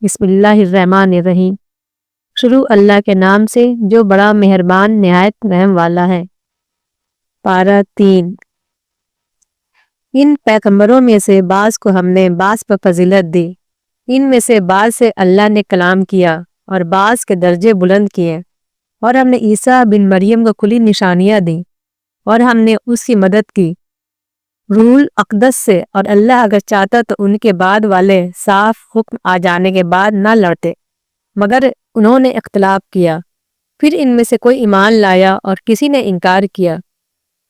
بسم اللہ الرحمن الرحیم۔ شروع اللہ کے نام سے جو بڑا مہربان نہایت رحم والا ہے۔ پارہ 3۔ ان پیغمبروں میں سے بعض کو ہم نے بعض پر فضیلت دی، ان میں سے بعض سے اللہ نے کلام کیا اور بعض کے درجے بلند کیے، اور ہم نے عیسیٰ بن مریم کو کھلی نشانیاں دیں اور ہم نے اس کی مدد کی روح الاقدس سے، اور اللہ اگر چاہتا تو ان کے بعد والے صاف حکم آ جانے کے بعد نہ لڑتے، مگر انہوں نے اختلاف کیا۔ پھر ان میں سے کوئی ایمان لایا اور کسی نے انکار کیا،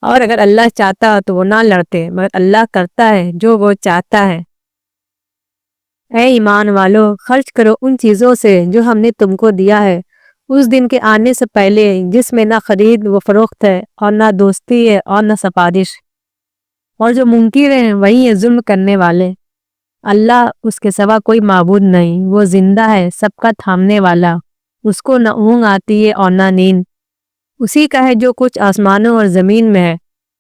اور اگر اللہ چاہتا تو وہ نہ لڑتے، مگر اللہ کرتا ہے جو وہ چاہتا ہے۔ اے ایمان والو، خرچ کرو ان چیزوں سے جو ہم نے تم کو دیا ہے اس دن کے آنے سے پہلے، جس میں نہ خرید و فروخت ہے اور نہ دوستی ہے اور نہ سفارش، اور جو منکر ہیں وہی ہیں ظلم کرنے والے۔ اللہ اس کے سوا کوئی معبود نہیں، وہ زندہ ہے، سب کا تھامنے والا، اس کو نہ اونگ آتی ہے اور نہ نیند۔ اسی کا ہے جو کچھ آسمانوں اور زمین میں ہے۔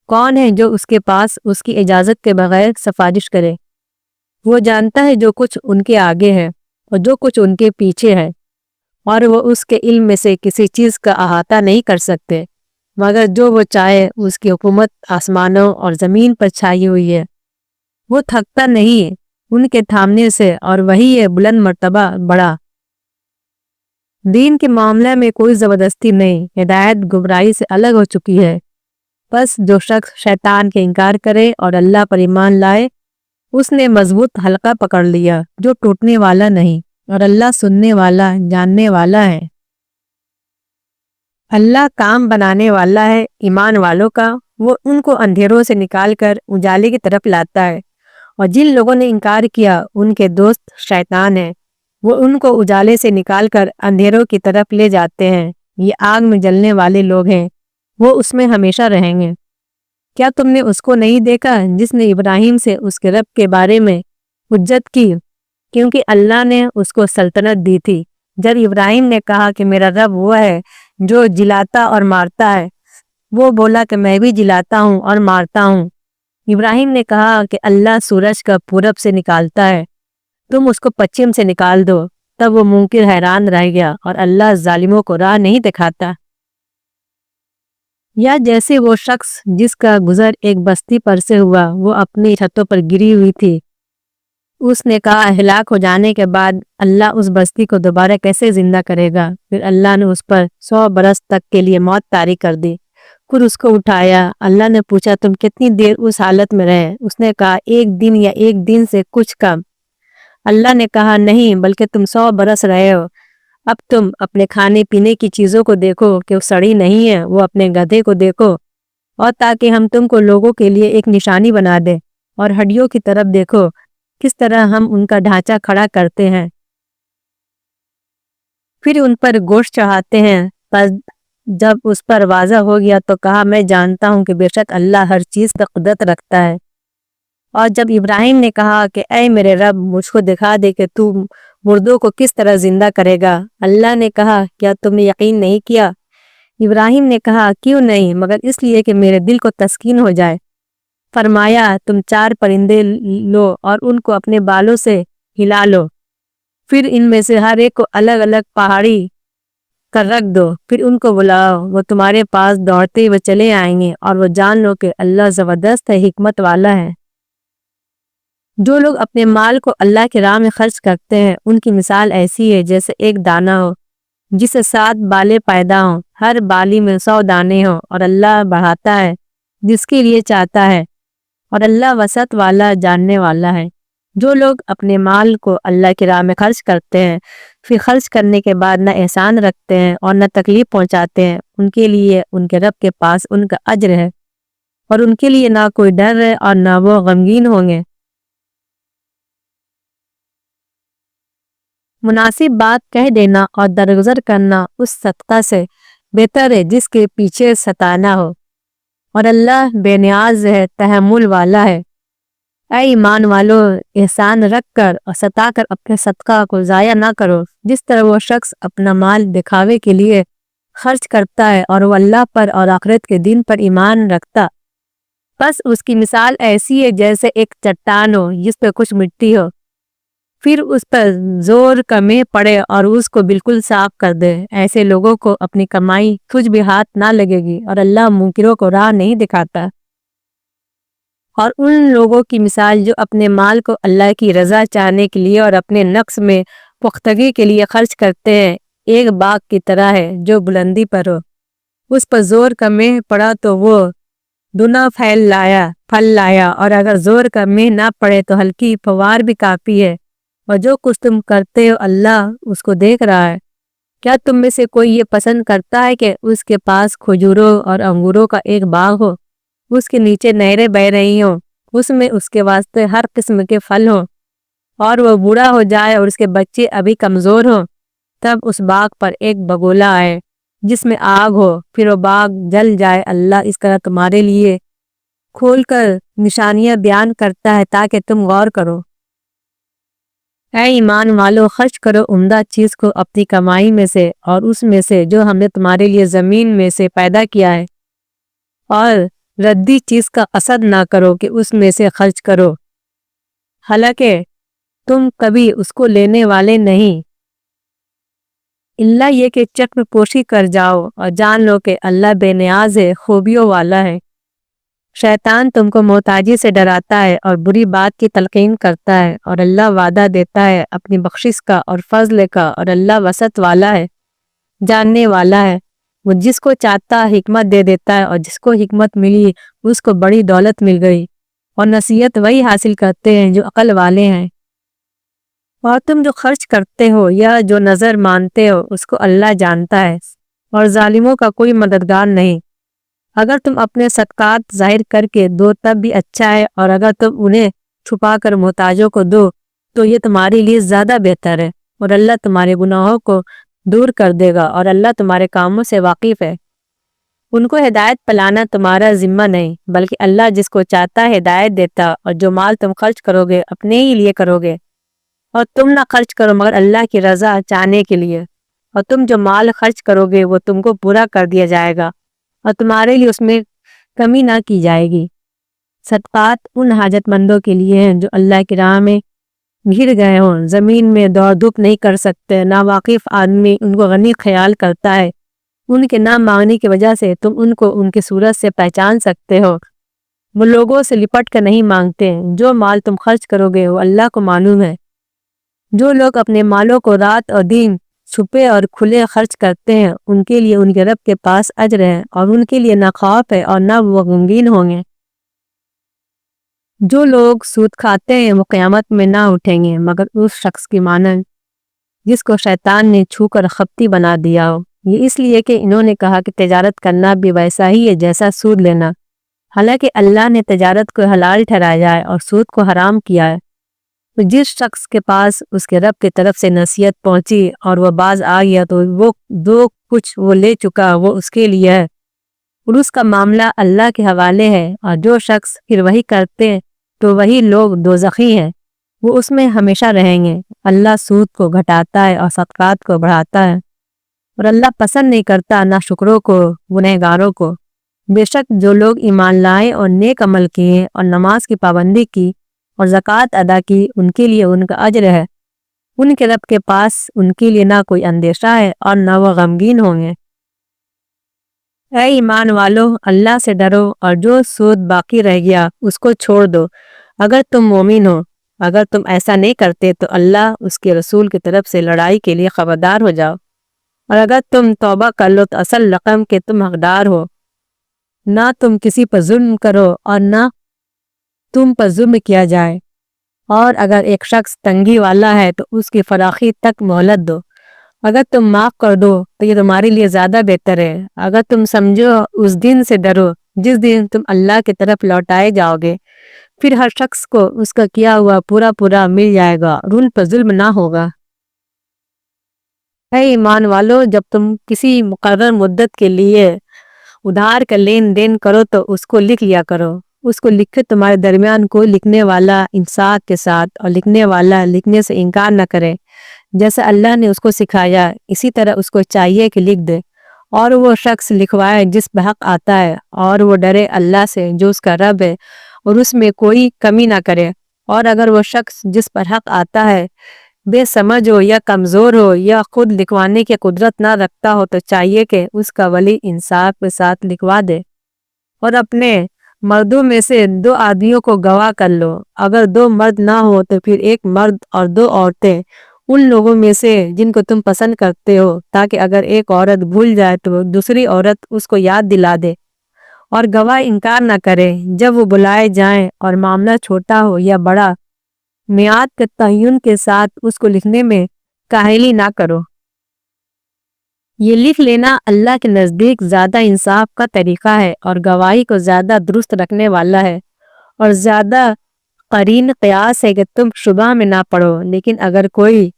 کون ہے جو اس کے پاس اس کی اجازت کے بغیر سفارش کرے؟ وہ جانتا ہے جو کچھ ان کے آگے ہے اور جو کچھ ان کے پیچھے ہے، اور وہ اس کے علم میں سے کسی چیز کا احاطہ نہیں کر سکتے، مگر جو وہ چاہے۔ اس کی حکومت آسمانوں اور زمین پر چھائی ہوئی ہے، وہ تھکتا نہیں ہے ان کے تھامنے سے، اور وہی ہے بلند مرتبہ بڑا۔ دین کے معاملہ میں کوئی زبردستی نہیں، ہدایت گمراہی سے الگ ہو چکی ہے۔ بس جو شخص شیطان کے انکار کرے اور اللہ پر ایمان لائے، اس نے مضبوط حلقہ پکڑ لیا جو ٹوٹنے والا نہیں، اور اللہ سننے والا جاننے والا ہے۔ اللہ کام بنانے والا ہے ایمان والوں کا، وہ ان کو اندھیروں سے نکال کر اجالے کی طرف لاتا ہے، اور جن لوگوں نے انکار کیا ان کے دوست شیطان ہیں، وہ ان کو اجالے سے نکال کر اندھیروں کی طرف لے جاتے ہیں۔ یہ آگ میں جلنے والے لوگ ہیں، وہ اس میں ہمیشہ رہیں گے۔ کیا تم نے اس کو نہیں دیکھا جس نے ابراہیم سے اس کے رب کے بارے میں حجت کی، کیونکہ اللہ نے اس کو سلطنت دی تھی؟ جب ابراہیم نے کہا کہ میرا رب وہ ہے جو جلاتا اور مارتا ہے، وہ بولا کہ میں بھی جلاتا ہوں اور مارتا ہوں۔ ابراہیم نے کہا کہ اللہ سورج کا پورب سے نکالتا ہے، تم اس کو پچھم سے نکال دو۔ تب وہ منکر حیران رہ گیا، اور اللہ ظالموں کو راہ نہیں دکھاتا۔ یا جیسے وہ شخص جس کا گزر ایک بستی پر سے ہوا، وہ اپنی چھتوں پر گری ہوئی تھی، اس نے کہا ہلاک ہو جانے کے بعد اللہ اس بستی کو دوبارہ کیسے زندہ کرے گا؟ پھر اللہ نے اس پر 100 برس تک کے لیے موت طاری کر دی، پھر اس کو اٹھایا۔ اللہ نے پوچھا تم کتنی دیر اس حالت میں رہے؟ اس نے کہا 1 دن یا 1 دن سے کچھ کم۔ اللہ نے کہا نہیں، بلکہ تم 100 برس رہے ہو۔ اب تم اپنے کھانے پینے کی چیزوں کو دیکھو کہ وہ سڑی نہیں ہے، وہ اپنے گدھے کو دیکھو، اور تاکہ ہم تم کو لوگوں کے لیے ایک نشانی بنا دیں، اور ہڈیوں کی طرف دیکھو کس طرح ہم ان کا ڈھانچہ کھڑا کرتے ہیں، پھر ان پر گوشت چڑھاتے ہیں۔ پس جب اس پر واضح ہو گیا تو کہا میں جانتا ہوں کہ بے شک اللہ ہر چیز پر قدرت رکھتا ہے۔ اور جب ابراہیم نے کہا کہ اے میرے رب، مجھ کو دکھا دے کہ تو مردوں کو کس طرح زندہ کرے گا، اللہ نے کہا کیا تم نے یقین نہیں کیا؟ ابراہیم نے کہا کیوں نہیں، مگر اس لیے کہ میرے دل کو تسکین ہو جائے۔ فرمایا تم 4 پرندے لو اور ان کو اپنے بالوں سے ہلا لو، پھر ان میں سے ہر ایک کو الگ الگ پہاڑی کر رکھ دو، پھر ان کو بلاؤ، وہ تمہارے پاس دوڑتے ہوئے چلے آئیں گے، اور وہ جان لو کہ اللہ زبردست ہے، حکمت والا ہے۔ جو لوگ اپنے مال کو اللہ کی راہ میں خرچ کرتے ہیں، ان کی مثال ایسی ہے جیسے ایک دانہ ہو جسے 7 بالیں پیدا ہوں، ہر بالی میں 100 دانے ہوں، اور اللہ بڑھاتا ہے جس کے لیے چاہتا ہے، اور اللہ وسعت والا جاننے والا ہے۔ جو لوگ اپنے مال کو اللہ کی راہ میں خرچ کرتے ہیں، پھر خرچ کرنے کے بعد نہ احسان رکھتے ہیں اور نہ تکلیف پہنچاتے ہیں، ان کے لیے ان کے رب کے پاس ان کا اجر ہے، اور ان کے لیے نہ کوئی ڈر ہے اور نہ وہ غمگین ہوں گے۔ مناسب بات کہہ دینا اور درگزر کرنا اس صدقہ سے بہتر ہے جس کے پیچھے ستانا ہو، اور اللہ بے نیاز ہے، تحمل والا ہے۔ اے ایمان والو، احسان رکھ کر اور ستا کر اپنے صدقہ کو ضائع نہ کرو۔ جس طرح وہ شخص اپنا مال دکھاوے کے لیے خرچ کرتا ہے اور وہ اللہ پر اور آخرت کے دن پر ایمان رکھتا، بس اس کی مثال ایسی ہے جیسے ایک چٹان ہو جس پہ کچھ مٹی ہو، پھر اس پر زور کا مہ پڑے اور اس کو بالکل صاف کر دے۔ ایسے لوگوں کو اپنی کمائی کچھ بھی ہاتھ نہ لگے گی اور اللہ منکروں کو راہ نہیں دکھاتا۔ اور ان لوگوں کی مثال جو اپنے مال کو اللہ کی رضا چاہنے کے لیے اور اپنے نفس میں پختگی کے لیے خرچ کرتے ہیں، ایک باغ کی طرح ہے جو بلندی پر ہو۔ اس پر زور کا مہ پڑا تو وہ دنا پھل لایا، اور اگر زور کا مہ نہ پڑے تو ہلکی فوار بھی کافی ہے۔ اور جو کچھ تم کرتے ہو اللہ اس کو دیکھ رہا ہے۔ کیا تم میں سے کوئی یہ پسند کرتا ہے کہ اس کے پاس کھجوروں اور انگوروں کا ایک باغ ہو، اس کے نیچے نہریں بہہ رہی ہوں، اس میں اس کے واسطے ہر قسم کے پھل ہوں، اور وہ بوڑھا ہو جائے اور اس کے بچے ابھی کمزور ہوں، تب اس باغ پر ایک بگولا آئے جس میں آگ ہو، پھر وہ باغ جل جائے؟ اللہ اس طرح تمہارے لیے کھول کر نشانیاں بیان کرتا ہے تاکہ تم غور کرو۔ اے ایمان والو، خرچ کرو عمدہ چیز کو اپنی کمائی میں سے اور اس میں سے جو ہم نے تمہارے لیے زمین میں سے پیدا کیا ہے، اور ردی چیز کا قصد نہ کرو کہ اس میں سے خرچ کرو، حالانکہ تم کبھی اس کو لینے والے نہیں، اللہ یہ کہ چشم پوشی کر جاؤ اور جان لو کہ اللہ بے نیاز ہے، خوبیوں والا ہے۔ شیطان تم کو محتاجی سے ڈراتا ہے اور بری بات کی تلقین کرتا ہے، اور اللہ وعدہ دیتا ہے اپنی بخشش کا اور فضل کا، اور اللہ وسعت والا ہے، جاننے والا ہے۔ وہ جس کو چاہتا حکمت دے دیتا ہے، اور جس کو حکمت ملی اس کو بڑی دولت مل گئی، اور نصیحت وہی حاصل کرتے ہیں جو عقل والے ہیں۔ اور تم جو خرچ کرتے ہو یا جو نظر مانتے ہو اس کو اللہ جانتا ہے، اور ظالموں کا کوئی مددگار نہیں۔ اگر تم اپنے صدقات ظاہر کر کے دو تب بھی اچھا ہے، اور اگر تم انہیں چھپا کر محتاجوں کو دو تو یہ تمہارے لیے زیادہ بہتر ہے، اور اللہ تمہارے گناہوں کو دور کر دے گا، اور اللہ تمہارے کاموں سے واقف ہے۔ ان کو ہدایت پلانا تمہارا ذمہ نہیں، بلکہ اللہ جس کو چاہتا ہے ہدایت دیتا، اور جو مال تم خرچ کرو گے اپنے ہی لیے کرو گے، اور تم نہ خرچ کرو مگر اللہ کی رضا چاہنے کے لیے، اور تم جو مال خرچ کرو گے وہ تم کو پورا کر دیا جائے گا، اور تمہارے لیے اس میں کمی نہ کی جائے گی۔ صدقات ان حاجت مندوں کے لیے ہیں جو اللہ کی راہ میں گھر گئے ہوں، زمین میں دوڑ دھوپ نہیں کر سکتے۔ ناواقف آدمی ان کو غنی خیال کرتا ہے، ان کے نہ مانگنے کی وجہ سے تم ان کو ان کی صورت سے پہچان سکتے ہو۔ وہ لوگوں سے لپٹ کر نہیں مانگتے، جو مال تم خرچ کرو گے وہ اللہ کو معلوم ہے۔ جو لوگ اپنے مالوں کو رات اور دن چھپے اور کھلے خرچ کرتے ہیں ان کے لیے ان کے رب کے پاس اجر ہے، اور ان کے لیے نہ خوف ہے اور نہ وہ غمگین ہوں گے۔ جو لوگ سود کھاتے ہیں وہ قیامت میں نہ اٹھیں گے مگر اس شخص کی مانند جس کو شیطان نے چھو کر خپتی بنا دیا ہو۔ یہ اس لیے کہ انہوں نے کہا کہ تجارت کرنا بھی ویسا ہی ہے جیسا سود لینا، حالانکہ اللہ نے تجارت کو حلال ٹھہرایا ہے اور سود کو حرام کیا ہے۔ تو جس شخص کے پاس اس کے رب کی طرف سے نصیحت پہنچی اور وہ باز آ گیا تو وہ جو کچھ وہ لے چکا وہ اس کے لیے ہے، اور اس کا معاملہ اللہ کے حوالے ہے۔ اور جو شخص پھر وہی کرتے ہیں تو وہی لوگ دوزخی ہیں، وہ اس میں ہمیشہ رہیں گے۔ اللہ سود کو گھٹاتا ہے اور صدقات کو بڑھاتا ہے، اور اللہ پسند نہیں کرتا نہ شکروں کو گنہگاروں کو۔ بے شک جو لوگ ایمان لائے اور نیک عمل کیے اور نماز کی پابندی کی اور زکوٰۃ ادا کی ان کے لیے ان کا اجر ہے، ان کے رب کے پاس ان کے لیے نہ کوئی اندیشہ ہے اور نہ وہ غمگین ہوں گے۔ اے ایمان والو، اللہ سے ڈرو اور جو سود باقی رہ گیا اس کو چھوڑ دو اگر تم مومن ہو۔ اگر تم ایسا نہیں کرتے تو اللہ اس کے رسول کی طرف سے لڑائی کے لیے خبردار ہو جاؤ، اور اگر تم توبہ کر لو تو اصل رقم کے تم حقدار ہو۔ نہ تم کسی پر ظلم کرو اور نہ تم پر ظلم کیا جائے، اور اگر ایک شخص تنگی والا ہے تو اس کی فراخی تک مہلت دو۔ اگر تم معاف کر دو تو یہ تمہارے لیے زیادہ بہتر ہے۔ اگر تم سمجھو اس دن سے ڈرو جس دن تم اللہ کی طرف لوٹائے جاؤ گے، پھر ہر شخص کو اس کا کیا ہوا پورا پورا مل جائے گا اور ان پر ظلم نہ ہوگا۔ اے ایمان والو، جب تم کسی مقرر مدت کے لیے ادھار کا لین دین کرو تو اس کو لکھ لیا کرو۔ اس کو لکھے تمہارے درمیان کوئی لکھنے والا انصاف کے ساتھ، اور لکھنے والا لکھنے سے انکار نہ کرے جیسا اللہ نے اس کو سکھایا، اسی طرح اس کو چاہیے کہ لکھ دے، اور وہ شخص لکھوائے جس پہ حق آتا ہے، اور وہ ڈرے اللہ سے جو اس کا رب ہے اور اس میں کوئی کمی نہ کرے۔ اور اگر وہ شخص جس پر حق آتا ہے بے سمجھ ہو یا کمزور ہو یا خود لکھوانے کی قدرت نہ رکھتا ہو تو چاہیے کہ اس کا ولی انصاف کے ساتھ لکھوا دے، اور اپنے مردوں میں سے 2 آدمیوں کو گواہ کر لو۔ اگر 2 مرد نہ ہو تو پھر 1 مرد اور 2 عورتیں ان لوگوں میں سے جن کو تم پسند کرتے ہو، تاکہ اگر ایک عورت بھول جائے تو دوسری عورت اس کو یاد دلا دے، اور گواہ انکار نہ کرے جب وہ بلائے جائیں، اور معاملہ چھوٹا ہو یا بڑا، میعاد کے تعین کے ساتھ اس کو لکھنے میں کاہلی نہ کرو۔ یہ لکھ لینا اللہ کے نزدیک زیادہ انصاف کا طریقہ ہے اور گواہی کو زیادہ درست رکھنے والا ہے، اور زیادہ قرین قیاس ہے کہ تم شبہ میں نہ پڑو۔ لیکن اگر کوئی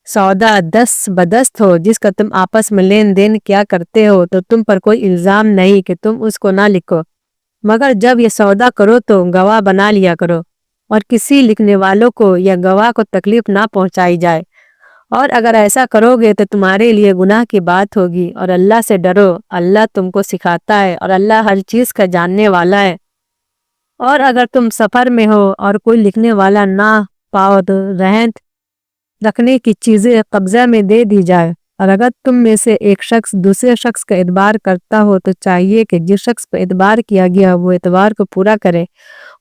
سودا دست بدست ہو جس کا تم آپس میں لین دین کیا کرتے ہو تو تم پر کوئی الزام نہیں کہ تم اس کو نہ لکھو، مگر جب یہ سودا کرو تو گواہ بنا لیا کرو، اور کسی لکھنے والوں کو یا گواہ کو تکلیف نہ پہنچائی جائے، اور اگر ایسا کرو گے تو تمہارے لیے گناہ کی بات ہوگی، اور اللہ سے ڈرو، اللہ تم کو سکھاتا ہے اور اللہ ہر چیز کا جاننے والا ہے۔ اور اگر تم سفر میں ہو اور کوئی لکھنے والا نہ پاؤ تو رہن رکھنے کی چیزیں قبضہ میں دے دی جائے، اور اگر تم میں سے ایک شخص دوسرے شخص کا اعتبار کرتا ہو تو چاہیے کہ جس شخص پر اعتبار کیا گیا وہ اعتبار کو پورا کرے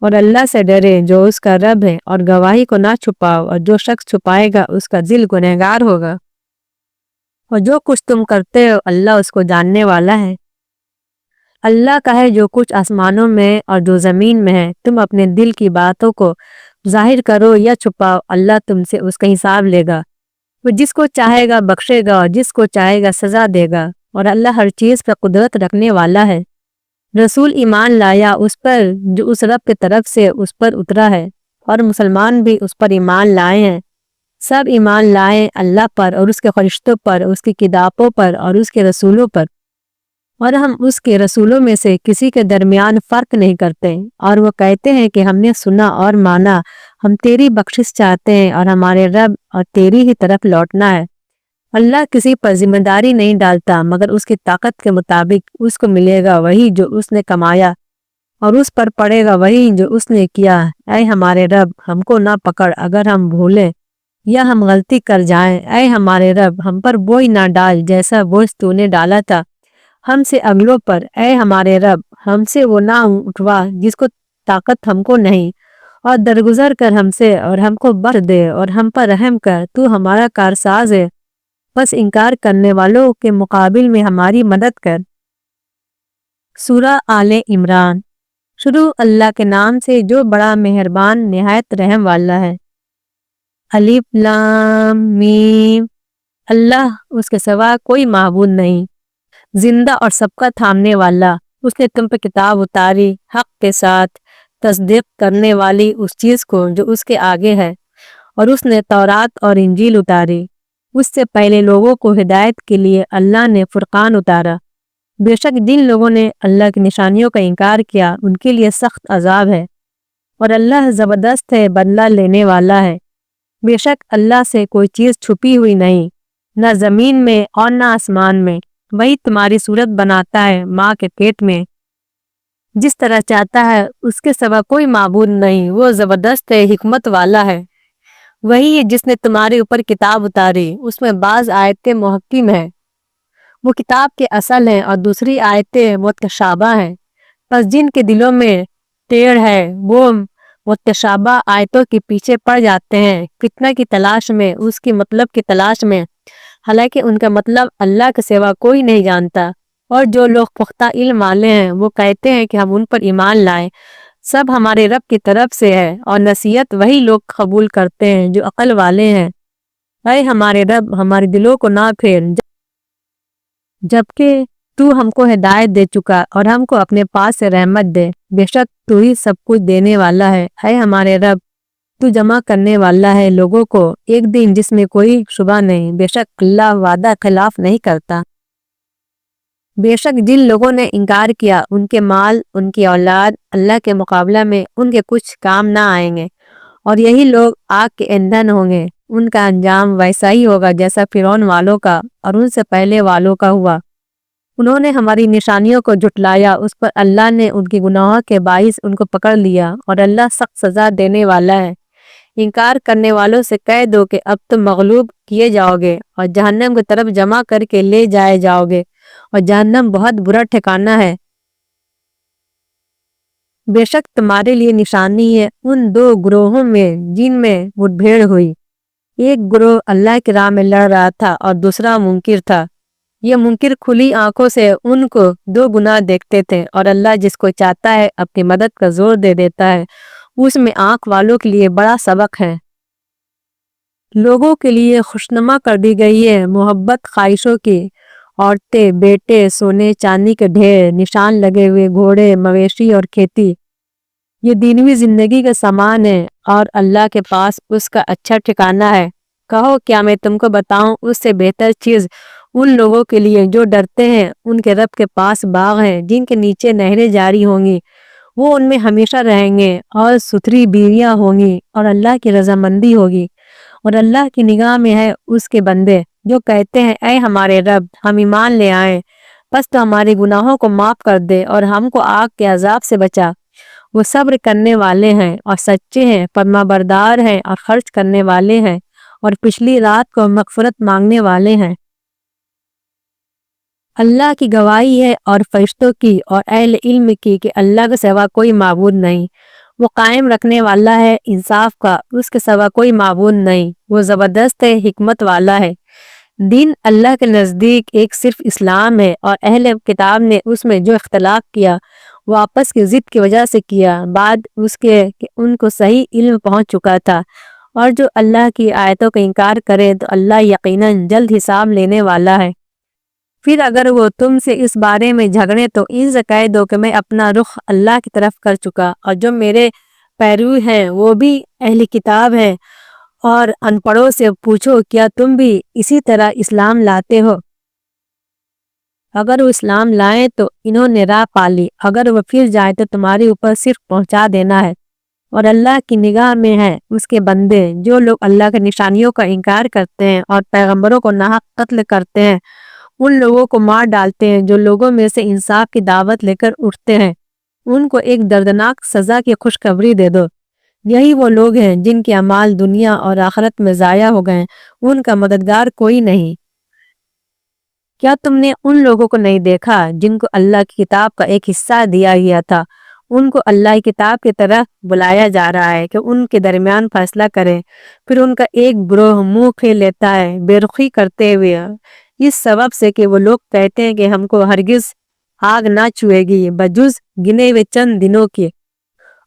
اور اللہ سے ڈرے جو اس کا رب ہے، اور گواہی کو نہ چھپاؤ، اور جو شخص چھپائے گا اس کا دل گنہگار ہوگا، اور جو کچھ تم کرتے ہو اللہ اس کو جاننے والا ہے۔ اللہ کا ہے جو کچھ آسمانوں میں اور جو زمین میں ہے، تم اپنے دل کی باتوں کو ظاہر کرو یا چھپاؤ، اللہ تم سے اس کا حساب لے گا۔ وہ جس کو چاہے گا بخشے گا اور جس کو چاہے گا سزا دے گا، اور اللہ ہر چیز پر قدرت رکھنے والا ہے۔ رسول ایمان لایا اس پر جو اس رب کی طرف سے اس پر اترا ہے، اور مسلمان بھی اس پر ایمان لائے ہیں۔ سب ایمان لائے اللہ پر اور اس کے فرشتوں پر، اس کی کتابوں پر اور اس کے رسولوں پر، اور ہم اس کے رسولوں میں سے کسی کے درمیان فرق نہیں کرتے، اور وہ کہتے ہیں کہ ہم نے سنا اور مانا، ہم تیری بخشش چاہتے ہیں اور ہمارے رب اور تیری ہی طرف لوٹنا ہے۔ اللہ کسی پر ذمہ داری نہیں ڈالتا مگر اس کی طاقت کے مطابق اس کو ملے گا وہی جو اس نے کمایا، اور اس پر پڑے گا وہی جو اس نے کیا۔ اے ہمارے رب ہم کو نہ پکڑ اگر ہم بھولیں یا ہم غلطی کر جائیں، اے ہمارے رب ہم پر بوجھ نہ ڈال جیسا بوجھ تو نے ڈالا تھا ہم سے اگلوں پر، اے ہمارے رب ہم سے وہ نہ اٹھوا جس کو طاقت ہم کو نہیں، اور درگزر کر ہم سے اور ہم کو بخش دے اور ہم پر رحم کر، تو ہمارا کارساز ہے، بس انکار کرنے والوں کے مقابل میں ہماری مدد کر۔ سورہ آل عمران۔ شروع اللہ کے نام سے جو بڑا مہربان نہایت رحم والا ہے۔ الف لام میم۔ اللہ اس کے سوا کوئی معبود نہیں، زندہ اور سب کا تھامنے والا۔ اس نے تم پر کتاب اتاری حق کے ساتھ، تصدیق کرنے والی اس چیز کو جو اس کے آگے ہے، اور اس نے تورات اور انجیل اتاری۔ اس سے پہلے لوگوں کو ہدایت کے لیے اللہ نے فرقان اتارا۔ بے شک جن لوگوں نے اللہ کی نشانیوں کا انکار کیا ان کے لیے سخت عذاب ہے، اور اللہ زبردست ہے بدلہ لینے والا ہے۔ بے شک اللہ سے کوئی چیز چھپی ہوئی نہیں، نہ زمین میں اور نہ آسمان میں۔ وہی تمہاری صورت بناتا ہے ماں کے پیٹ میں جس طرح چاہتا ہے، اس کے سوا کوئی معبود نہیں، وہ زبردست ہے حکمت والا ہے۔ وہی ہے جس نے تمہارے اوپر کتاب اتاری، اس میں بعض آیتیں محکم ہیں، وہ کتاب کے اصل ہیں، اور دوسری آیتیں متشابہ ہیں، پس جن کے دلوں میں ٹیڑھ ہے وہ متشابہ آیتوں کے پیچھے پڑ جاتے ہیں، فتنہ کی تلاش میں، اس کی مطلب کی تلاش میں، حالانکہ ان کا مطلب اللہ کے سوا کوئی نہیں جانتا۔ اور جو لوگ پختہ علم والے ہیں وہ کہتے ہیں کہ ہم ان پر ایمان لائیں، سب ہمارے رب کی طرف سے ہے، اور نصیحت وہی لوگ قبول کرتے ہیں جو عقل والے ہیں۔ اے ہمارے رب ہمارے دلوں کو نہ پھیر جبکہ تو ہم کو ہدایت دے چکا، اور ہم کو اپنے پاس سے رحمت دے، بے شک تو ہی سب کچھ دینے والا ہے۔ اے ہمارے رب تو جمع کرنے والا ہے لوگوں کو ایک دن جس میں کوئی شبہ نہیں، بے شک اللہ وعدہ خلاف نہیں کرتا۔ بے شک جن لوگوں نے انکار کیا ان کے مال ان کی اولاد اللہ کے مقابلہ میں ان کے کچھ کام نہ آئیں گے، اور یہی لوگ آگ کے ایندھن ہوں گے۔ ان کا انجام ویسا ہی ہوگا جیسا فرعون والوں کا اور ان سے پہلے والوں کا ہوا۔ انہوں نے ہماری نشانیوں کو جھٹلایا، اس پر اللہ نے ان کے گناہوں کے باعث ان کو پکڑ لیا، اور اللہ سخت سزا دینے والا ہے۔ انکار کرنے والوں سے کہہ دو کہ اب تم مغلوب کیے جاؤ گے اور جہنم کی طرف جمع کر کے لے جائے جاؤ گے، اور جہنم بہت برا ٹھکانہ ہے۔ بے شک تمہارے لیے نشانی ہے ان دو گروہوں میں جن میں مٹ بھیڑ ہوئی۔ ایک گروہ اللہ کی راہ میں لڑ رہا تھا اور دوسرا منکر تھا۔ یہ منکر کھلی آنکھوں سے ان کو دو گناہ دیکھتے تھے، اور اللہ جس کو چاہتا ہے اپنی مدد کا زور دے دیتا ہے۔ اس میں آنکھ والوں کے لیے بڑا سبق ہے۔ لوگوں کے لیے خوشنما کر دی گئی ہے محبت خواہشوں کی، عورتیں، بیٹے، سونے چاندی کے ڈھیر، نشان لگے ہوئے گھوڑے، مویشی اور کھیتی۔ یہ دنیوی زندگی کا سامان ہے اور اللہ کے پاس اس کا اچھا ٹھکانہ ہے۔ کہو کیا میں تم کو بتاؤں اس سے بہتر چیز ان لوگوں کے لیے جو ڈرتے ہیں؟ ان کے رب کے پاس باغ ہیں جن کے نیچے نہریں جاری ہوں گی، وہ ان میں ہمیشہ رہیں گے، اور ستھری بیویاں ہوں گی، اور اللہ کی رضامندی ہوگی۔ اور اللہ کی نگاہ میں ہے اس کے بندے جو کہتے ہیں اے ہمارے رب، ہم ایمان لے آئیں، پس تو ہمارے گناہوں کو معاف کر دے اور ہم کو آگ کے عذاب سے بچا۔ وہ صبر کرنے والے ہیں اور سچے ہیں، فرما بردار ہیں اور خرچ کرنے والے ہیں، اور پچھلی رات کو مغفرت مانگنے والے ہیں۔ اللہ کی گواہی ہے اور فرشتوں کی اور اہل علم کی کہ اللہ کے سوا کوئی معبود نہیں۔ وہ قائم رکھنے والا ہے انصاف کا، اس کے سوا کوئی معبود نہیں۔ وہ زبردست ہے، حکمت والا ہے۔ دین اللہ کے نزدیک ایک صرف اسلام ہے، اور اہل کتاب نے اس میں جو اختلاف کیا وہ آپس کی ضد کی وجہ سے کیا، بعد اس کے کہ ان کو صحیح علم پہنچ چکا تھا۔ اور جو اللہ کی آیتوں کا انکار کرے تو اللہ یقیناً جلد حساب لینے والا ہے۔ پھر اگر وہ تم سے اس بارے میں جھگڑیں تو ان سے کہہ دو کہ میں اپنا رخ اللہ کی طرف کر چکا، اور جو میرے پیرو ہیں وہ بھی اہل کتاب ہیں، اور ان پڑھوں سے پوچھو کیا تم بھی اسی طرح اسلام لاتے ہو؟ اگر وہ اسلام لائیں تو انہوں نے راہ پالی، اگر وہ پھر جائیں تو تمہارے اوپر صرف پہنچا دینا ہے۔ اور اللہ کی نگاہ میں ہے اس کے بندے جو لوگ اللہ کے نشانیوں کا انکار کرتے ہیں اور پیغمبروں کو ناحق قتل کرتے ہیں، ان لوگوں کو مار ڈالتے ہیں جو لوگوں میں سے انصاف کی دعوت لے کر اٹھتے ہیں، ان کو ایک دردناک سزا کی خوشخبری دے دو۔ یہی وہ لوگ ہیں جن کے اعمال دنیا اور آخرت میں ضائع ہو گئے، ان کا مددگار کوئی نہیں۔ کیا تم نے ان لوگوں کو نہیں دیکھا جن کو اللہ کی کتاب کا ایک حصہ دیا گیا تھا؟ ان کو اللہ کی کتاب کی طرف بلایا جا رہا ہے کہ ان کے درمیان فیصلہ کریں، پھر ان کا ایک گروہ منہ پھیر لیتا ہے بے رخی کرتے ہوئے، اس سبب سے کہ وہ لوگ کہتے ہیں کہ ہم کو ہرگز آگ نہ چھوئے گی بجز گنے ہوئے چند دنوں کے،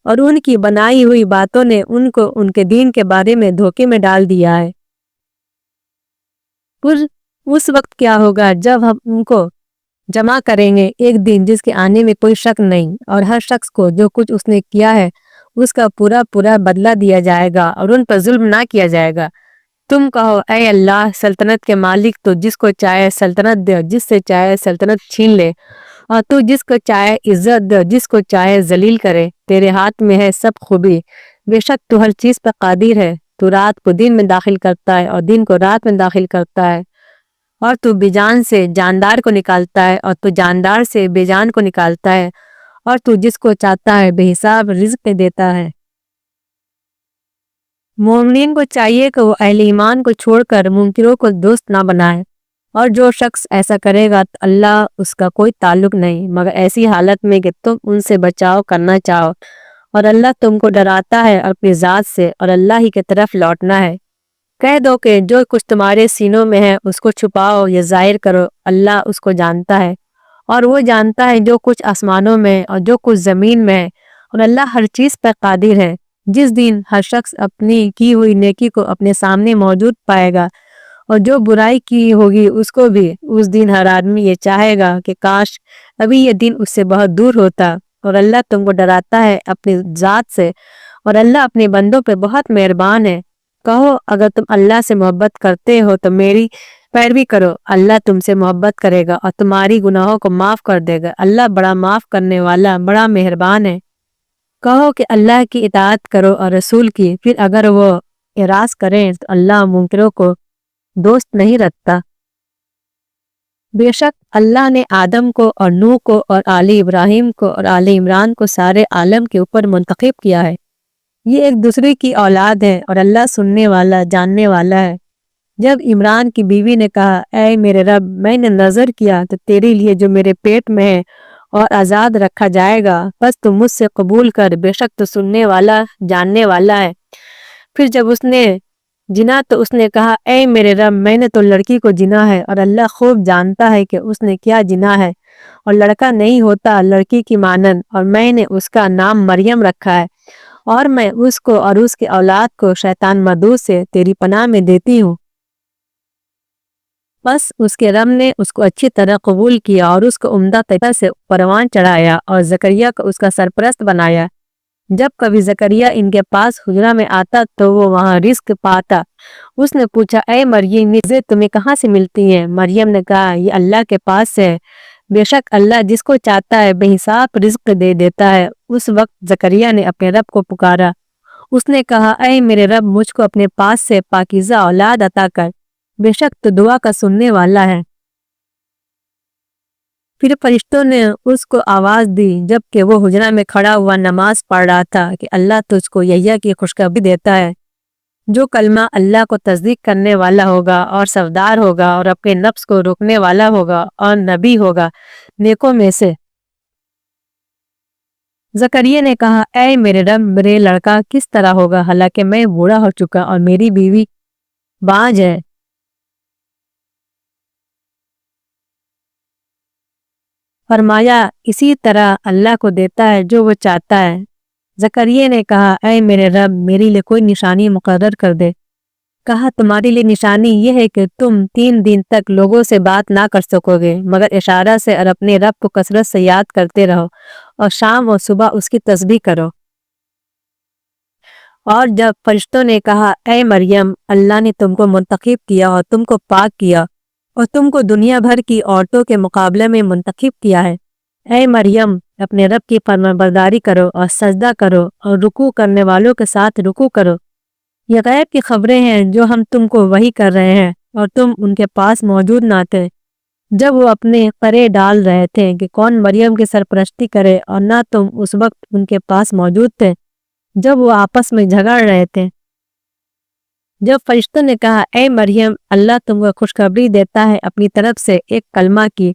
اور ان کی بنائی ہوئی باتوں نے ان کو ان کے دین کے بارے میں دھوکے میں ڈال دیا ہے۔ پھر اس وقت کیا ہوگا جب ہم ان کو جمع کریں گے، ایک دن جس کے آنے میں کوئی شک نہیں، اور ہر شخص کو جو کچھ اس نے کیا ہے اس کا پورا پورا بدلہ دیا جائے گا، اور ان پر ظلم نہ کیا جائے گا۔ تم کہو اے اللہ سلطنت کے مالک تو جس کو چاہے سلطنت دے اور جس سے چاہے سلطنت چھین لے، اور تو جس کو چاہے عزت دے اور جس کو چاہے ذلیل کرے، تیرے ہاتھ میں ہے سب خوبی، بے شک تو ہر چیز پر قادر ہے۔ تو رات کو دن میں داخل کرتا ہے اور دن کو رات میں داخل کرتا ہے، اور تو بے جان سے جاندار کو نکالتا ہے اور تو جاندار سے بے جان کو نکالتا ہے، اور تو جس کو چاہتا ہے بے حساب رزق دیتا ہے۔ مومنین کو چاہیے کہ وہ اہل ایمان کو چھوڑ کر منکروں کو دوست نہ بنائے، اور جو شخص ایسا کرے گا تو اللہ اس کا کوئی تعلق نہیں مگر ایسی حالت میں کہ تم ان سے بچاؤ کرنا چاہو، اور اللہ تم کو ڈراتا ہے اپنی ذات سے، اور اللہ ہی کی طرف لوٹنا ہے۔ کہہ دو کہ جو کچھ تمہارے سینوں میں ہے اس کو چھپاؤ یا ظاہر کرو، اللہ اس کو جانتا ہے، اور وہ جانتا ہے جو کچھ آسمانوں میں اور جو کچھ زمین میں ہے، اور اللہ ہر چیز پر قادر ہے۔ جس دن ہر شخص اپنی کی ہوئی نیکی کو اپنے سامنے موجود پائے گا، اور جو برائی کی ہوگی اس کو بھی، اس دن ہر آدمی یہ چاہے گا کہ کاش ابھی یہ دن اس سے بہت دور ہوتا، اور اللہ تم کو ڈراتا ہے اپنی ذات سے، اور اللہ اپنے بندوں پہ بہت مہربان ہے۔ کہو اگر تم اللہ سے محبت کرتے ہو تو میری پیروی کرو، اللہ تم سے محبت کرے گا اور تمہاری گناہوں کو معاف کر دے گا، اللہ بڑا معاف کرنے والا بڑا مہربان ہے۔ کہو کہ اللہ کی اطاعت کرو اور رسول کی، پھر اگر وہ اعراض کریں تو اللہ منکروں کو دوست نہیں رکھتا۔ بے شک اللہ نے آدم کو اور نوح کو اور آل ابراہیم کو اور آل عمران کو سارے عالم کے اوپر منتخب کیا ہے۔ یہ ایک دوسرے کی اولاد ہے اور اللہ سننے والا جاننے والا ہے۔ جب عمران کی بیوی نے کہا اے میرے رب، میں نے نظر کیا تو تیرے لیے جو میرے پیٹ میں ہے اور آزاد رکھا جائے گا، بس تو مجھ سے قبول کر، بے شک تو سننے والا جاننے والا ہے۔ پھر جب اس نے جنا تو اس نے کہا اے میرے رب، میں نے تو لڑکی کو جنا ہے اور اللہ خوب جانتا ہے کہ اس نے کیا جنا ہے، اور لڑکا نہیں ہوتا لڑکی کی مانند، اور میں نے اس کا نام مریم رکھا ہے، اور میں اس کو اور اس کی اولاد کو شیطان مردود سے تیری پناہ میں دیتی ہوں۔ بس اس کے رب نے اس کو اچھی طرح قبول کیا اور اس کو عمدہ طریقہ سے پروان چڑھایا اور زکریا کو اس کا سرپرست بنایا۔ جب کبھی زکریا ان کے پاس حجرہ میں آتا تو وہ وہاں رزق پاتا۔ اس نے پوچھا اے مریم، یہ چیزیں تمہیں کہاں سے ملتی ہیں؟ مریم نے کہا یہ اللہ کے پاس سے ہے، بے شک اللہ جس کو چاہتا ہے بے حساب رزق دے دیتا ہے۔ اس وقت زکریا نے اپنے رب کو پکارا۔ اس نے کہا اے میرے رب، مجھ کو اپنے پاس سے پاکیزہ اولاد عطا کر، بے شک تو دعا کا سننے والا ہے۔ پھر فرشتوں نے اس کو آواز دی جبکہ وہ حجرہ میں کھڑا ہوا نماز پڑھ رہا تھا کہ اللہ تجھ کو یحییٰ کی خوشخبری دیتا ہے، جو کلمہ اللہ کو تصدیق کرنے والا ہوگا اور سردار ہوگا اور اپنے نفس کو روکنے والا ہوگا اور نبی ہوگا نیکوں میں سے۔ زکریا نے کہا اے میرے رب، میرے لڑکا کس طرح ہوگا حالانکہ میں بوڑھا ہو چکا اور میری بیوی بانجھ ہے؟ فرمایا اسی طرح اللہ کو دیتا ہے جو وہ چاہتا ہے۔ زکریا نے کہا اے میرے رب، میرے لیے کوئی نشانی مقرر کر دے۔ کہا تمہارے لیے نشانی یہ ہے کہ تم 3 دن تک لوگوں سے بات نہ کر سکو گے مگر اشارہ سے، اور اپنے رب کو کثرت سے یاد کرتے رہو اور شام اور صبح اس کی تسبیح کرو۔ اور جب فرشتوں نے کہا اے مریم، اللہ نے تم کو منتخب کیا اور تم کو پاک کیا اور تم کو دنیا بھر کی عورتوں کے مقابلے میں منتخب کیا ہے، اے مریم اپنے رب کی فرمانبرداری کرو اور سجدہ کرو اور رکوع کرنے والوں کے ساتھ رکوع کرو۔ یہ غیب کی خبریں ہیں جو ہم تم کو وحی کر رہے ہیں، اور تم ان کے پاس موجود نہ تھے جب وہ اپنے قرعے ڈال رہے تھے کہ کون مریم کی سرپرستی کرے، اور نہ تم اس وقت ان کے پاس موجود تھے جب وہ آپس میں جھگڑ رہے تھے۔ جب فرشتوں نے کہا اے مریم، اللہ تم کو خوشخبری دیتا ہے اپنی طرف سے ایک کلمہ کی،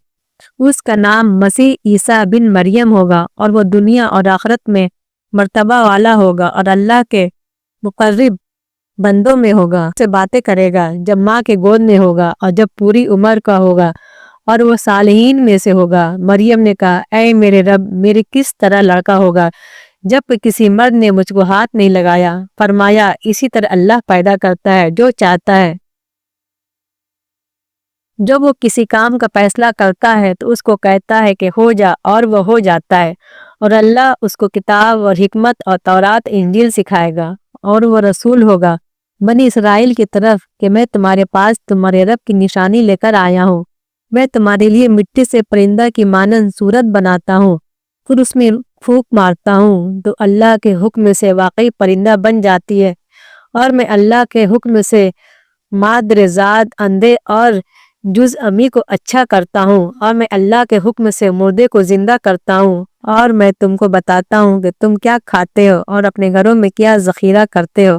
اس کا نام مسیح عیسیٰ بن مریم ہوگا، اور وہ دنیا اور آخرت میں مرتبہ والا ہوگا اور اللہ کے مقرب بندوں میں ہوگا، سے باتیں کرے گا جب ماں کے گود میں ہوگا اور جب پوری عمر کا ہوگا، اور وہ صالحین میں سے ہوگا۔ مریم نے کہا اے میرے رب، میرے کس طرح لڑکا ہوگا جب کسی مرد نے مجھ کو ہاتھ نہیں لگایا؟ فرمایا اسی طرح اللہ پیدا کرتا ہے جو چاہتا ہے۔ جب وہ کسی کام کا فیصلہ کرتا ہے تو اس کو کہتا ہے کہ ہو جا، اور وہ ہو جاتا ہے، اور اللہ اس کو کتاب اور حکمت اور تورات انجیل سکھائے گا، اور وہ رسول ہوگا بنی اسرائیل کی طرف کہ میں تمہارے پاس تمہارے رب کی نشانی لے کر آیا ہوں۔ میں تمہارے لیے مٹی سے پرندہ کی مانند صورت بناتا ہوں، پھر اس میں پھونک مارتا ہوں تو اللہ کے حکم سے واقعی پرندہ بن جاتی ہے، اور میں اللہ کے حکم سے مادر زاد اندھے اور جز امی کو اچھا کرتا ہوں، اور میں اللہ کے حکم سے مردے کو زندہ کرتا ہوں، اور میں تم کو بتاتا ہوں کہ تم کیا کھاتے ہو اور اپنے گھروں میں کیا ذخیرہ کرتے ہو،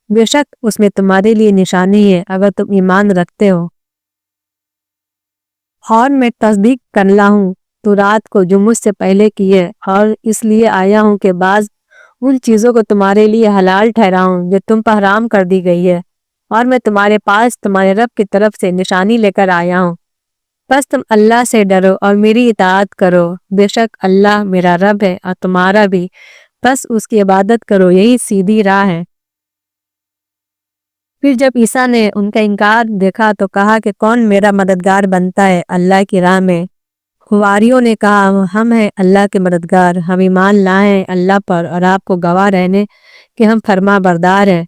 بے شک اس میں تمہارے لیے نشانی ہے اگر تم ایمان رکھتے ہو۔ اور میں تصدیق کرنا ہوں تو رات کو جو مجھ سے پہلے کی ہے، اور اس لیے آیا ہوں کہ بعض ان چیزوں کو تمہارے لیے حلال ٹھہراؤں جو تم پر حرام کر دی گئی ہے، اور میں تمہارے پاس تمہارے رب کی طرف سے نشانی لے کر آیا ہوں۔ بس تم اللہ سے ڈرو اور میری اطاعت کرو، بے شک اللہ میرا رب ہے اور تمہارا بھی، بس اس کی عبادت کرو، یہی سیدھی راہ ہے۔ پھر جب عیسیٰ نے ان کا انکار دیکھا تو کہا کہ کون میرا مددگار بنتا ہے اللہ کی راہ میں؟ حواریوں نے کہا ہم ہیں اللہ کے مددگار، ہم ایمان لائے ہیں اللہ پر اور آپ کو گواہ رہنے کہ ہم فرما بردار ہیں۔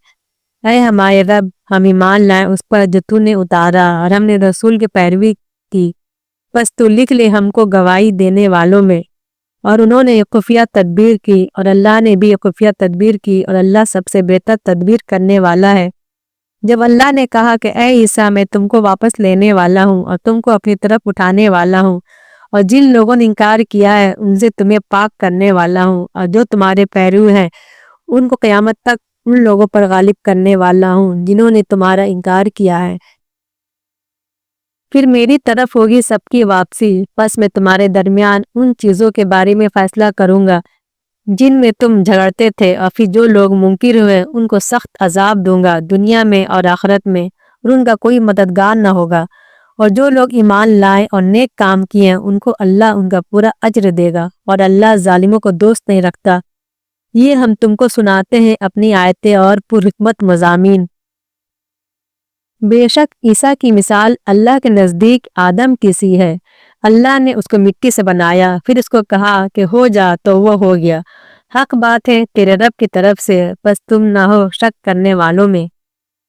اے ہمارے رب، ہم ایمان لائے اس پر جو تو نے اتارا، اور ہم نے رسول کی پیروی کی، بس تو لکھ لے ہم کو گواہی دینے والوں میں۔ اور انہوں نے خفیہ تدبیر کی اور اللہ نے بھی خفیہ تدبیر کی، اور اللہ سب سے بہتر تدبیر کرنے والا ہے۔ جب اللہ نے کہا کہ اے عیسیٰ، میں تم کو واپس لینے والا ہوں اور تم کو اپنی طرف اٹھانے والا ہوں، اور جن لوگوں نے انکار کیا ہے ان سے تمہیں پاک کرنے والا ہوں، اور جو تمہارے پیرو ہیں ان کو قیامت تک ان لوگوں پر غالب کرنے والا ہوں جنہوں نے تمہارا انکار کیا ہے۔ پھر میری طرف ہوگی سب کی واپسی، پس میں تمہارے درمیان ان چیزوں کے بارے میں فیصلہ کروں گا جن میں تم جھگڑتے تھے، اور پھر جو لوگ منکر ہوئے ان کو سخت عذاب دوں گا دنیا میں اور آخرت میں، اور ان کا کوئی مددگار نہ ہوگا۔ اور جو لوگ ایمان لائے اور نیک کام کیے ان کو اللہ ان کا پورا اجر دے گا، اور اللہ ظالموں کو دوست نہیں رکھتا۔ یہ ہم تم کو سناتے ہیں اپنی آیتیں اور پر حکمت مضامین۔ بے شک عیسیٰ کی مثال اللہ کے نزدیک آدم کی سی ہے۔ اللہ نے اس کو مٹی سے بنایا، پھر اس کو کہا کہ ہو جا تو وہ ہو گیا۔ حق بات ہے تیرے رب کی طرف سے، بس تم نہ ہو شک کرنے والوں میں۔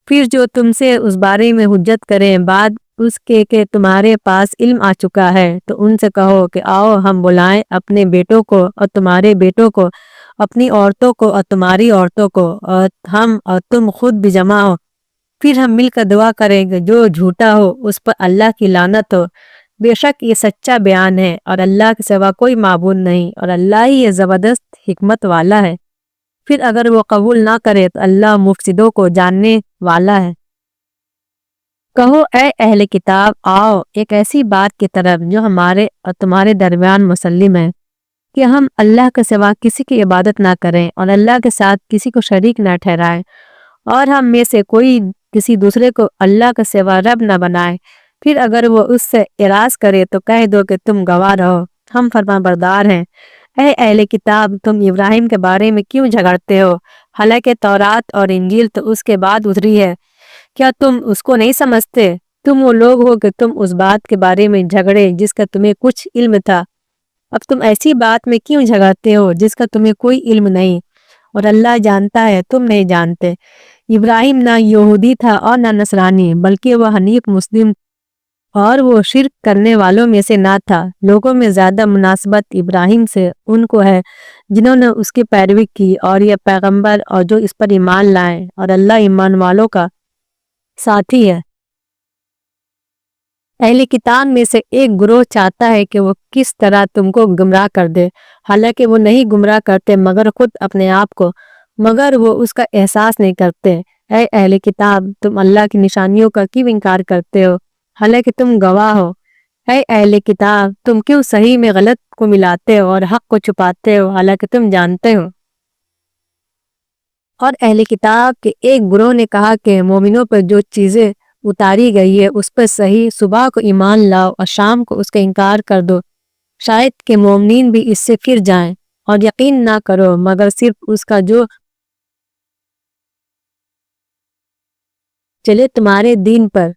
پھر جو تم سے اس بارے میں حجت کریں بعد اس کے کہ تمہارے پاس علم آ چکا ہے، تو ان سے کہو کہ آؤ ہم بلائیں اپنے بیٹوں کو اور تمہارے بیٹوں کو، اپنی عورتوں کو اور تمہاری عورتوں کو، اور ہم اور تم خود بھی جمع ہو، پھر ہم مل کر دعا کریں گے۔ جو جھوٹا ہو اس پر اللہ کی لعنت ہو۔ بے شک یہ سچا بیان ہے اور اللہ کے سوا کوئی معبود نہیں، اور اللہ ہی یہ زبردست حکمت والا ہے۔ پھر اگر وہ قبول نہ کرے تو اللہ مفسدوں کو جاننے والا ہے۔ کہو اے اہل کتاب، آؤ ایک ایسی بات کی طرف جو ہمارے اور تمہارے درمیان مسلم ہے، کہ ہم اللہ کے سوا کسی کی عبادت نہ کریں اور اللہ کے ساتھ کسی کو شریک نہ ٹھہرائیں، اور ہم میں سے کوئی کسی دوسرے کو اللہ کے سوا رب نہ بنائے۔ پھر اگر وہ اس سے اعراض کرے تو کہہ دو کہ تم گواہ رہو، ہم فرمان بردار ہیں۔ اے اہل کتاب، تم ابراہیم کے بارے میں کیوں جھگڑتے ہو؟ حالانکہ تورات اور انجیل تو اس کے بعد اتری ہے، کیا تم اس کو نہیں سمجھتے؟ تم وہ لوگ ہو کہ تم اس بات کے بارے میں جھگڑے جس کا تمہیں کچھ علم تھا۔ اب تم ایسی بات میں کیوں جھگڑتے ہو جس کا تمہیں کوئی علم نہیں، اور اللہ جانتا ہے تم نہیں جانتے۔ ابراہیم نہ یہودی تھا اور نہ نصرانی، بلکہ وہ حنیف مسلم، اور وہ شرک کرنے والوں میں سے نہ تھا۔ لوگوں میں زیادہ مناسبت ابراہیم سے ان کو ہے جنہوں نے اس کی پیروی کی، اور یہ پیغمبر اور جو اس پر ایمان لائے، اور اللہ ایمان والوں کا ساتھی ہے۔ اہل کتاب میں سے ایک گروہ چاہتا ہے کہ وہ کس طرح تم کو گمراہ کر دے، حالانکہ وہ نہیں گمراہ کرتے مگر خود اپنے آپ کو، مگر وہ اس کا احساس نہیں کرتے۔ اے اہل کتاب، تم اللہ کی نشانیوں کا کیوں انکار کرتے ہو حالانکہ تم گواہ ہو؟ اے اہل کتاب، تم کیوں صحیح میں غلط کو ملاتے ہو اور حق کو چھپاتے ہو حالانکہ تم جانتے ہو؟ اور اہل کتاب کے ایک گروہ نے کہا کہ مومنوں پر جو چیزیں اتاری گئی ہے اس پر صحیح صبح کو ایمان لاؤ اور شام کو اس کا انکار کر دو، شاید کہ مومنین بھی اس سے پھر جائیں، اور یقین نہ کرو مگر صرف اس کا جو چلے تمہارے دین پر۔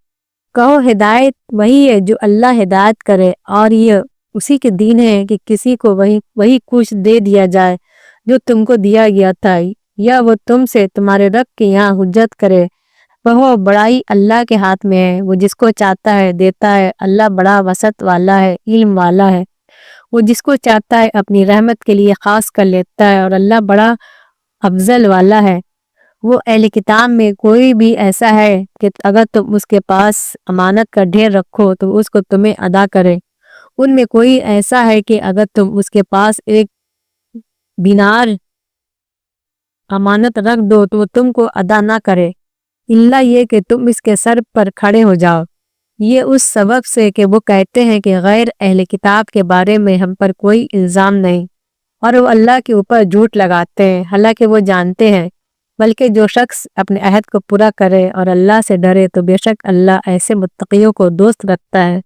کہو ہدایت وہی ہے جو اللہ ہدایت کرے، اور یہ اسی کے دین ہے کہ کسی کو وہی کچھ دے دیا جائے جو تم کو دیا گیا تھا، یا وہ تم سے تمہارے رب کے یہاں حجت کرے۔ وہ بڑائی اللہ کے ہاتھ میں ہے، وہ جس کو چاہتا ہے دیتا ہے، اللہ بڑا وسعت والا ہے، علم والا ہے۔ وہ جس کو چاہتا ہے اپنی رحمت کے لیے خاص کر لیتا ہے، اور اللہ بڑا افضل والا ہے۔ وہ اہل کتاب میں کوئی بھی ایسا ہے کہ اگر تم اس کے پاس امانت کا ڈھیر رکھو تو اس کو تمہیں ادا کرے؟ ان میں کوئی ایسا ہے کہ اگر تم اس کے پاس ایک دینار امانت رکھ دو تو وہ تم کو ادا نہ کرے، الا یہ کہ تم اس کے سر پر کھڑے ہو جاؤ۔ یہ اس سبب سے کہ وہ کہتے ہیں کہ غیر اہل کتاب کے بارے میں ہم پر کوئی الزام نہیں، اور وہ اللہ کے اوپر جھوٹ لگاتے ہیں حالانکہ وہ جانتے ہیں۔ بلکہ جو شخص اپنے عہد کو پورا کرے اور اللہ سے ڈرے تو بے شک اللہ ایسے متقیوں کو دوست رکھتا ہے۔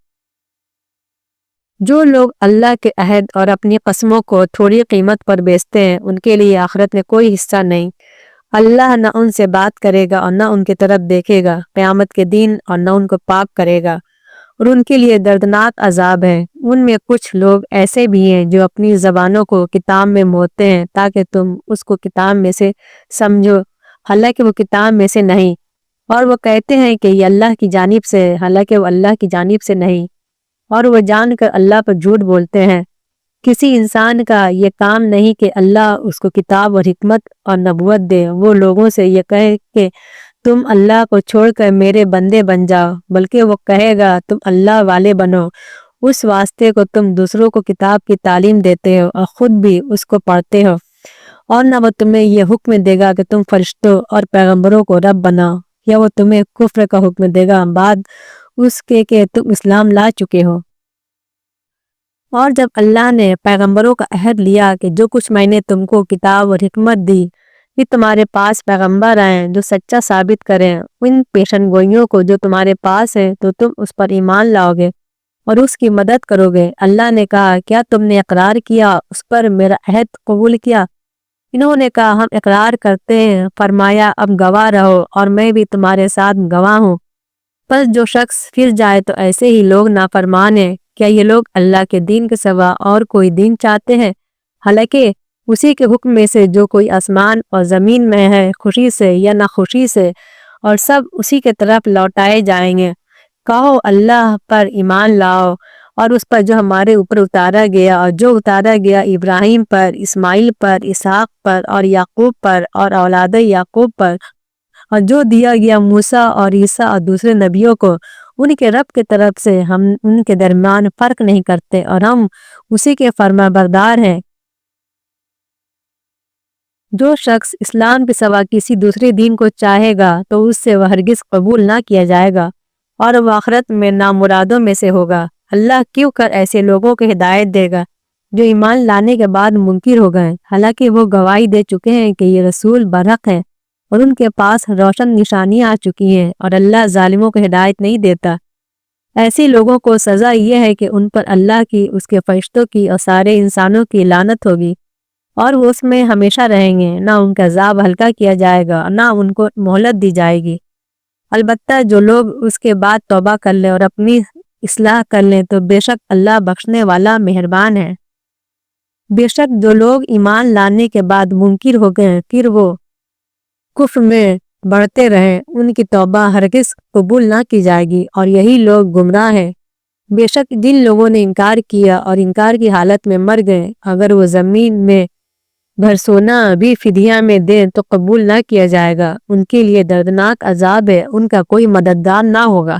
جو لوگ اللہ کے عہد اور اپنی قسموں کو تھوڑی قیمت پر بیچتے ہیں ان کے لیے آخرت میں کوئی حصہ نہیں۔ اللہ نہ ان سے بات کرے گا اور نہ ان کی طرف دیکھے گا قیامت کے دن، اور نہ ان کو پاک کرے گا، اور ان کے لیے دردناک عذاب ہے۔ ان میں کچھ لوگ ایسے بھی ہیں جو اپنی زبانوں کو کتاب میں موڑتے ہیں تاکہ تم اس کو کتاب میں سے سمجھو، حالانکہ وہ کتاب میں سے نہیں، اور وہ کہتے ہیں کہ یہ اللہ کی جانب سے ہے حالانکہ وہ اللہ کی جانب سے نہیں، اور وہ جان کر اللہ پر جھوٹ بولتے ہیں۔ کسی انسان کا یہ کام نہیں کہ اللہ اس کو کتاب اور حکمت اور نبوت دے، وہ لوگوں سے یہ کہے کہ تم اللہ کو چھوڑ کر میرے بندے بن جاؤ، بلکہ وہ کہے گا تم اللہ والے بنو، اس واسطے کو تم دوسروں کو کتاب کی تعلیم دیتے ہو اور خود بھی اس کو پڑھتے ہو، اور نہ وہ تمہیں یہ حکم دے گا کہ تم فرشتوں اور پیغمبروں کو رب بناؤ، یا وہ تمہیں کفر کا حکم دے گا بعد اس کے کہ تم اسلام لا چکے ہو۔ اور جب اللہ نے پیغمبروں کا عہد لیا کہ جو کچھ میں نے تم کو کتاب اور حکمت دی، یہ تمہارے پاس پیغمبر آئیں جو سچا ثابت کریں ان پیشن گوئیوں کو جو تمہارے پاس ہے، تو تم اس پر ایمان لاؤ گے اور اس کی مدد کرو گے۔ اللہ نے کہا کیا تم نے اقرار کیا، اس پر میرا عہد قبول کیا؟ انہوں نے کہا ہم اقرار کرتے ہیں۔ فرمایا اب گواہ رہو اور میں بھی تمہارے ساتھ گواہ ہوں۔ پس جو شخص پھر جائے تو ایسے ہی لوگ نافرمان ہیں۔ کیا یہ لوگ اللہ کے دین کے سوا اور کوئی دین چاہتے ہیں؟ حالانکہ اسی کے حکم میں سے جو کوئی آسمان اور زمین میں ہے، خوشی سے یا ناخوشی سے، اور سب اسی کے طرف لوٹائے جائیں گے۔ کہو اللہ پر ایمان لاؤ اور اس پر جو ہمارے اوپر اتارا گیا اور جو اتارا گیا ابراہیم پر، اسماعیل پر، اسحاق پر اور یعقوب پر اور اولاد یعقوب پر، اور جو دیا گیا موسیٰ اور عیسیٰ اور دوسرے نبیوں کو ان کے رب کی طرف سے، ہم ان کے درمیان فرق نہیں کرتے اور ہم اسی کے فرما بردار ہیں۔ جو شخص اسلام کے سوا کسی دوسرے دین کو چاہے گا تو اس سے وہ ہرگز قبول نہ کیا جائے گا اور وہ آخرت میں نامرادوں میں سے ہوگا۔ اللہ کیوں کر ایسے لوگوں کو ہدایت دے گا جو ایمان لانے کے بعد منکر ہو گئے، حالانکہ وہ گواہی دے چکے ہیں کہ یہ رسول برحق ہے اور ان کے پاس روشن نشانیاں آ چکی ہیں، اور اللہ ظالموں کو ہدایت نہیں دیتا۔ ایسے لوگوں کو سزا یہ ہے کہ ان پر اللہ کی، اس کے فرشتوں کی اور سارے انسانوں کی لعنت ہوگی، اور وہ اس میں ہمیشہ رہیں گے، نہ ان کا عذاب ہلکا کیا جائے گا نہ ان کو مہلت دی جائے گی۔ البتہ جو لوگ اس کے بعد توبہ کر لیں اور اپنی اصلاح کر لیں تو بے شک اللہ بخشنے والا مہربان ہے۔ بے شک جو لوگ ایمان لانے کے بعد منکر ہو گئے پھر وہ کفر میں بڑھتے رہے، ان کی توبہ ہرگز قبول نہ کی جائے گی اور یہی لوگ گمراہ ہیں۔ بے شک جن لوگوں نے انکار کیا اور انکار کی حالت میں مر گئے، اگر وہ زمین میں بھر سونا بھی فدیہ میں دیں تو قبول نہ کیا جائے گا، ان کے لیے دردناک عذاب ہے، ان کا کوئی مددگار نہ ہوگا۔